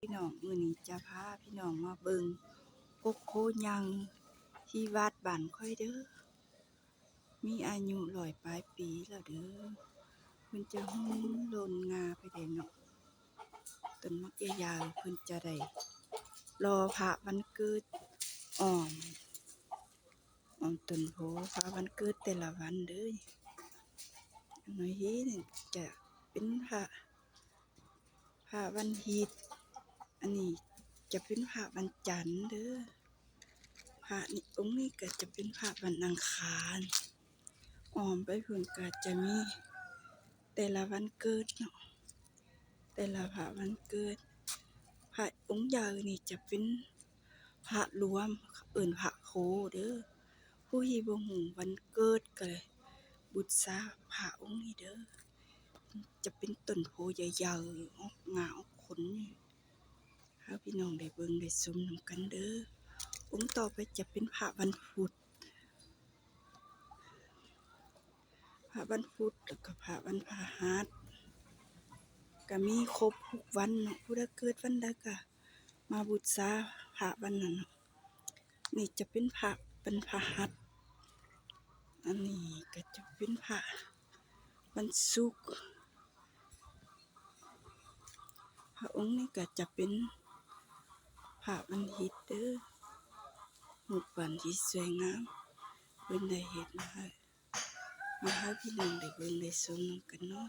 พี่น้องมื้อนี้จะพาพี่น้องมาเบิ่งโกโก้ยังที่วัดบ้านค่อยเด้อมีอายุ100ปลายปีแล้วเด้อเพิ่นจะหุ้มโลนงาไปได้เนาะต้นมักยาวๆเพิ่นจะได้รอพระวันเกิดอ้อมต้นโพพระวันเกิดแต่ละวันเด้อหน่อยนี้นี่จะเป็นพระวันฮีตอันนี้จะเป็นพระวันจันทร์เด้อพระนี่องค์นี้ก็จะเป็นพระวันอังคารอ้อมไปพุ่นก็จะมีแต่ละวันเกิดเนาะแต่ละพระวันเกิดพระองค์ใหญ่นี่จะเป็นพระรวมเอิ้นพระโคเด้อผู้ที่บ่ฮู้วันเกิดก็เลยบูชาพระองค์นี้เด้อจะเป็นต้นโพใหญ่ๆออกงาออกขนให้พี่น้องได้เบิ่งได้ชมนำกันเด้อองค์ต่อไปจะเป็นพระวันพุธแล้วก็พระวันพฤหัสก็มีครบทุกวันเนาะผู้ใดเกิดวันใดก็มาบูชาพระวันนั้นเนาะนี่จะเป็นพระวันพฤหัสอันนี้ก็จะเป็นพระวันศุกร์พระองค์นี้ก็จะเป็นพระวันอาทิตย์เด้อรูปปั้นที่สวยงามเพิ่นได้เฮ็ดมาให้พี่น้องได้เบิ่งได้ชมนำกันเนาะ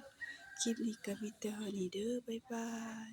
คลิปนี้ก็มีแต่เท่านี้เด้อบ๊ายบาย